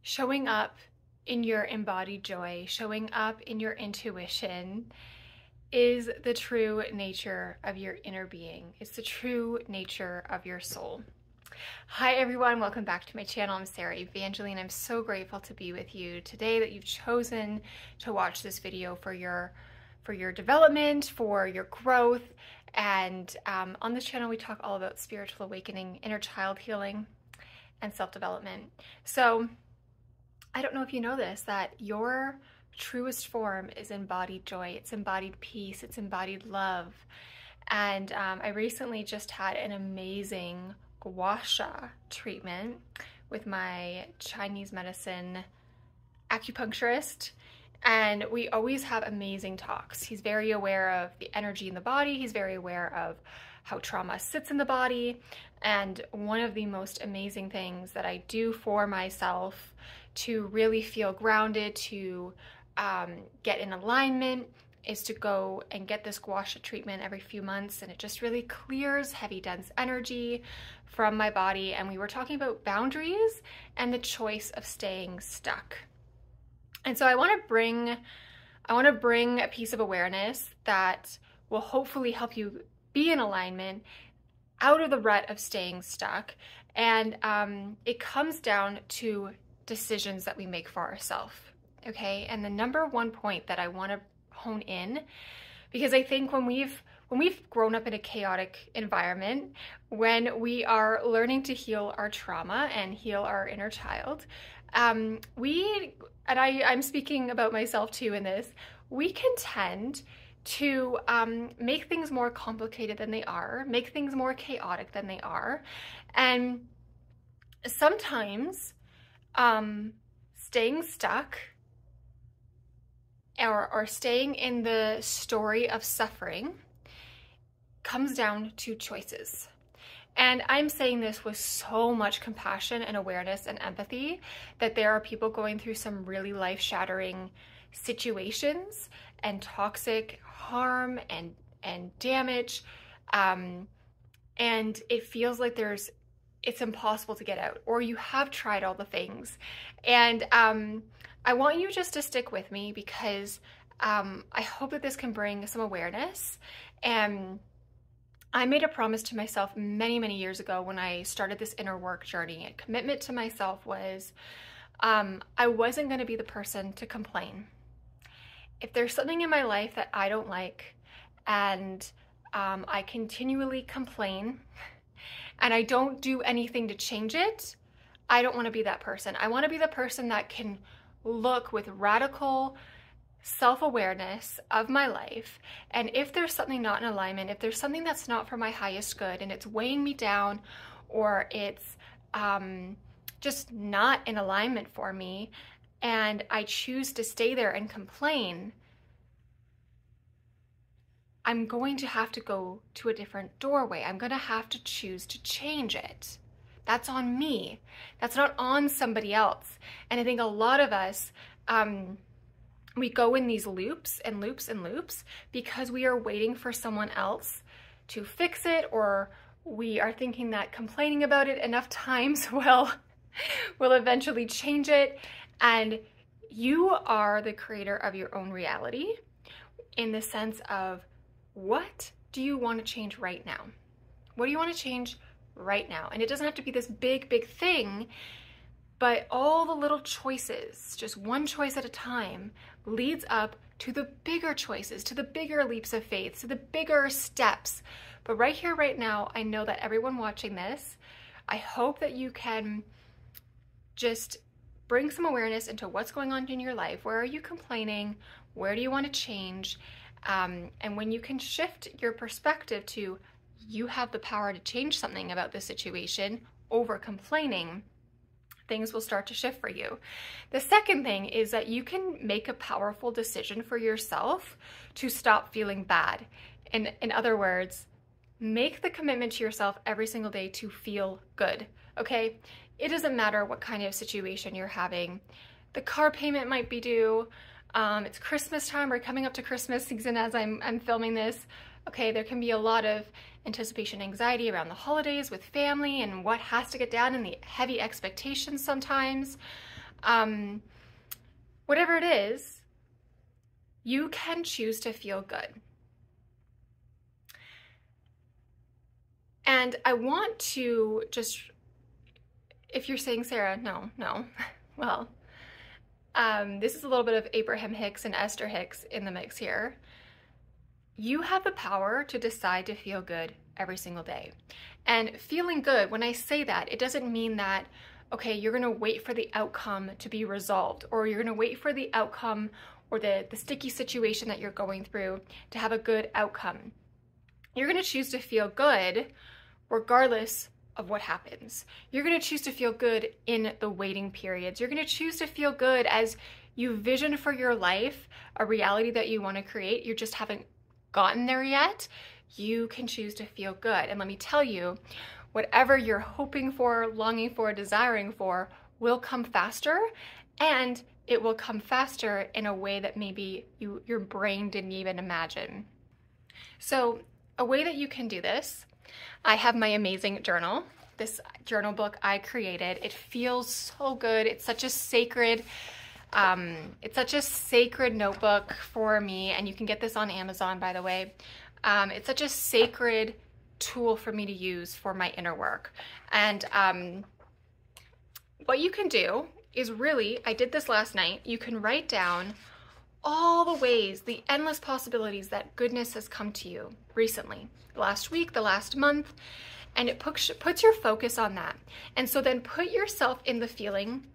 showing up in your embodied joy, showing up in your intuition is the true nature of your inner being. It's the true nature of your soul. Hi everyone, welcome back to my channel. I'm Sarah Evangeline. I'm so grateful to be with you today, that you've chosen to watch this video for your development, for your growth. And on this channel we talk all about spiritual awakening, inner child healing, and self-development. So I don't know if you know this, that your truest form is embodied joy, it's embodied peace, it's embodied love. And I recently just had an amazing gua sha treatment with my Chinese medicine acupuncturist, and we always have amazing talks. He's very aware of the energy in the body, he's very aware of how trauma sits in the body, and one of the most amazing things that I do for myself to really feel grounded, to get in alignment, is to go and get this gua sha treatment every few months, and it just really clears heavy, dense energy from my body. And we were talking about boundaries and the choice of staying stuck. And so I want to bring a piece of awareness that will hopefully help you be in alignment, out of the rut of staying stuck. And it comes down to decisions that we make for ourselves. Okay, and the number one point that I want to hone in, because I think when we've grown up in a chaotic environment, when we are learning to heal our trauma and heal our inner child, I'm speaking about myself too in this, we can tend to make things more complicated than they are, make things more chaotic than they are. And sometimes staying stuck or staying in the story of suffering comes down to choices. And I'm saying this with so much compassion and awareness and empathy, that there are people going through some really life-shattering situations and toxic harm and damage, and it feels like it's impossible to get out, or you have tried all the things. And I want you just to stick with me, because I hope that this can bring some awareness. And I made a promise to myself many, many years ago when I started this inner work journey. A commitment to myself was I wasn't going to be the person to complain. If there's something in my life that I don't like, and I continually complain and I don't do anything to change it, I don't want to be that person. I want to be the person that can look with radical self-awareness of my life, and if there's something not in alignment, if there's something that's not for my highest good and it's weighing me down, or it's just not in alignment for me, and I choose to stay there and complain, I'm going to have to go to a different doorway. I'm going to have to choose to change it. That's on me. That's not on somebody else. And I think a lot of us, we go in these loops and loops and loops because we are waiting for someone else to fix it, or we are thinking that complaining about it enough times will eventually change it. And you are the creator of your own reality, in the sense of, what do you want to change right now? What do you want to change right now? And it doesn't have to be this big, big thing, but all the little choices, just one choice at a time, leads up to the bigger choices, to the bigger leaps of faith, to the bigger steps. But right here, right now, I know that everyone watching this, I hope that you can just bring some awareness into what's going on in your life. Where are you complaining? Where do you want to change? And when you can shift your perspective to, you have the power to change something about this situation over complaining, things will start to shift for you. The second thing is that you can make a powerful decision for yourself to stop feeling bad. In other words, make the commitment to yourself every single day to feel good, okay? It doesn't matter what kind of situation you're having. The car payment might be due. It's Christmas time, or coming up to Christmas season as I'm filming this. Okay, there can be a lot of anticipation anxiety around the holidays with family and what has to get done, and the heavy expectations sometimes. whatever it is, you can choose to feel good. And I want to just, if you're saying, Sarah, no, well, this is a little bit of Abraham Hicks and Esther Hicks in the mix here. You have the power to decide to feel good every single day. And feeling good, when I say that, it doesn't mean that, okay, you're gonna wait for the outcome to be resolved, or you're gonna wait for the outcome or the sticky situation that you're going through to have a good outcome. You're gonna choose to feel good regardless of what happens. You're gonna choose to feel good in the waiting periods. You're gonna choose to feel good as you vision for your life a reality that you wanna create. You just haven't gotten there yet. You can choose to feel good. And let me tell you, whatever you're hoping for, longing for, desiring for will come faster, and it will come faster in a way that maybe your brain didn't even imagine. So a way that you can do this, I have my amazing journal, this journal book I created. It feels so good. It's such a sacred notebook for me, and you can get this on Amazon, by the way. It's such a sacred tool for me to use for my inner work. And what you can do is really, I did this last night, you can write down all the ways, the endless possibilities that goodness has come to you recently, the last week, the last month, and it puts your focus on that. And so then put yourself in the feeling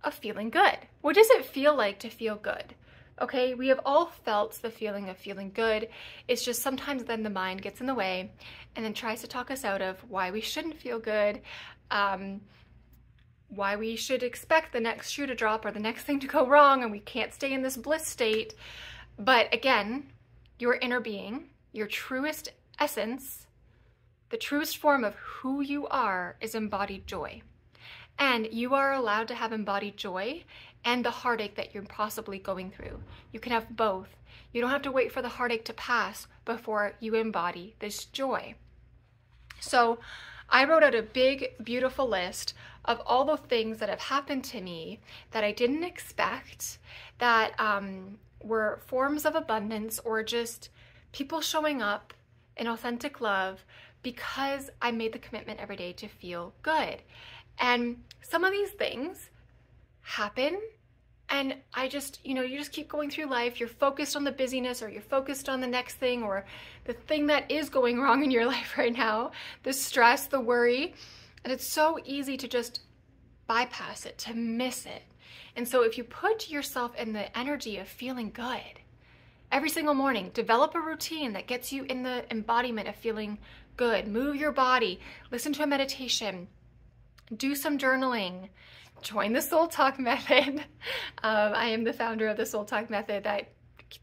of feeling good. What does it feel like to feel good? Okay, we have all felt the feeling of feeling good. It's just sometimes then the mind gets in the way and then tries to talk us out of why we shouldn't feel good, why we should expect the next shoe to drop or the next thing to go wrong, and we can't stay in this bliss state. But again, your inner being, your truest essence, the truest form of who you are is embodied joy. And you are allowed to have embodied joy and the heartache that you're possibly going through. You can have both. You don't have to wait for the heartache to pass before you embody this joy. So I wrote out a big, beautiful list of all the things that have happened to me that I didn't expect, that were forms of abundance or just people showing up in authentic love because I made the commitment every day to feel good. And some of these things happen, and I just, you just keep going through life. You're focused on the busyness, or you're focused on the next thing, or the thing that is going wrong in your life right now, the stress, the worry, and it's so easy to just bypass it, to miss it. And so if you put yourself in the energy of feeling good every single morning, develop a routine that gets you in the embodiment of feeling good, move your body, listen to a meditation, do some journaling, join the Soul Talk method. I am the founder of the Soul Talk method that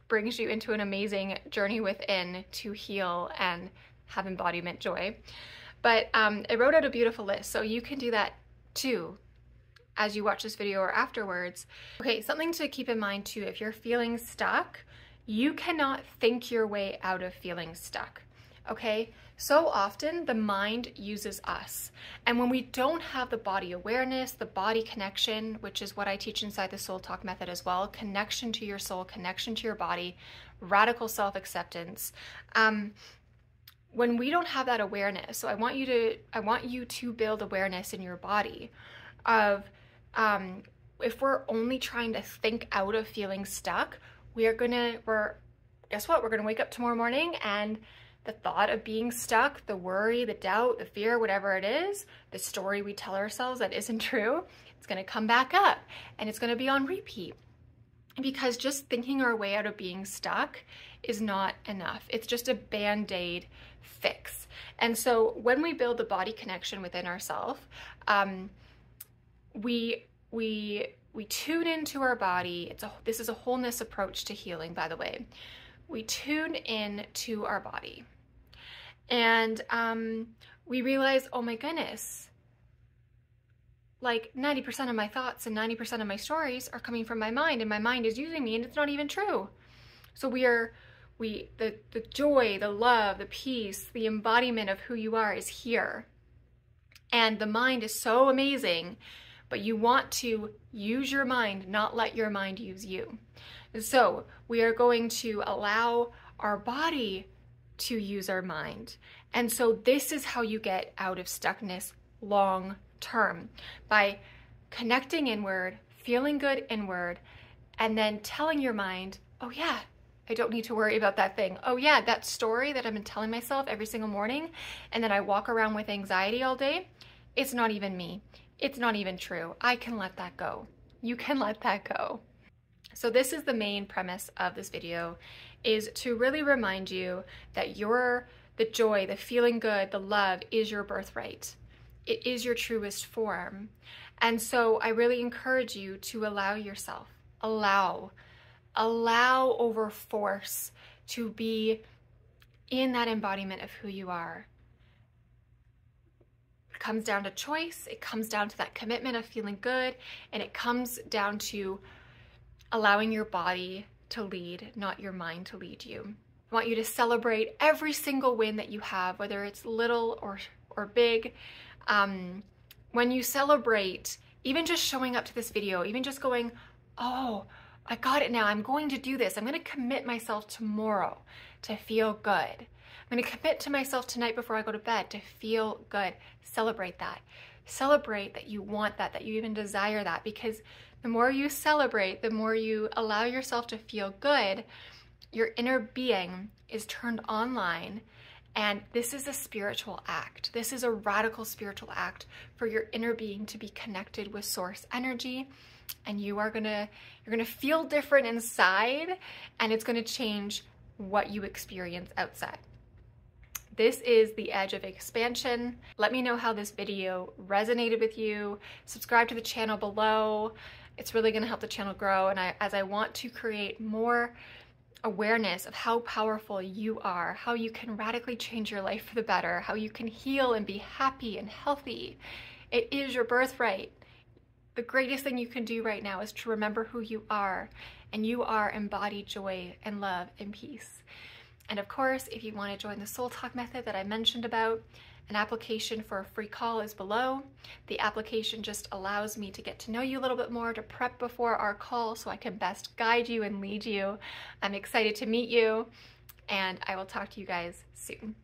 brings you into an amazing journey within to heal and have embodiment joy. But I wrote out a beautiful list, so you can do that too as you watch this video or afterwards. Okay, something to keep in mind too, if you're feeling stuck, you cannot think your way out of feeling stuck. Okay, so often the mind uses us. And when we don't have the body awareness, the body connection, which is what I teach inside the Soul Talk method as well, connection to your soul, connection to your body, radical self-acceptance. When we don't have that awareness, so I want you to build awareness in your body of, if we're only trying to think out of feeling stuck, guess what? We're gonna wake up tomorrow morning and the thought of being stuck, the worry, the doubt, the fear, whatever it is, the story we tell ourselves that isn't true, it's gonna come back up and it's gonna be on repeat. Because just thinking our way out of being stuck is not enough. It's just a band-aid fix. And so when we build the body connection within ourselves, we tune into our body. This is a wholeness approach to healing, by the way. We tune in to our body and we realize, oh my goodness, like 90% of my thoughts and 90% of my stories are coming from my mind, and my mind is using me, and it's not even true. So the joy, the love, the peace, the embodiment of who you are is here. And the mind is so amazing, but you want to use your mind, not let your mind use you. So we are going to allow our body to use our mind. And so this is how you get out of stuckness long term, by connecting inward, feeling good inward, and then telling your mind, oh yeah, I don't need to worry about that thing. Oh yeah, that story that I've been telling myself every single morning and then I walk around with anxiety all day, it's not even me. It's not even true. I can let that go. You can let that go. So this is the main premise of this video, is to really remind you that the joy, the feeling good, the love is your birthright. It is your truest form. And so I really encourage you to allow yourself, allow over force, to be in that embodiment of who you are. It comes down to choice, it comes down to that commitment of feeling good, and it comes down to allowing your body to lead, not your mind to lead you. I want you to celebrate every single win that you have, whether it's little or big. When you celebrate, even just showing up to this video, even just going, oh, I got it now, I'm going to do this. I'm going to commit myself tomorrow to feel good. I'm going to commit to myself tonight before I go to bed to feel good. Celebrate that. Celebrate that you want that, that you even desire that, because the more you celebrate, the more you allow yourself to feel good, your inner being is turned online. And this is a spiritual act. This is a radical spiritual act for your inner being to be connected with source energy. And you're gonna feel different inside, and it's gonna change what you experience outside. This is the edge of expansion. Let me know how this video resonated with you. Subscribe to the channel below. It's really gonna help the channel grow, and as I want to create more awareness of how powerful you are, how you can radically change your life for the better, how you can heal and be happy and healthy. It is your birthright. The greatest thing you can do right now is to remember who you are, and you are embodied joy and love and peace. And of course, if you want to join the Soul Talk method that I mentioned about, an application for a free call is below. The application just allows me to get to know you a little bit more, to prep before our call so I can best guide you and lead you. I'm excited to meet you, and I will talk to you guys soon.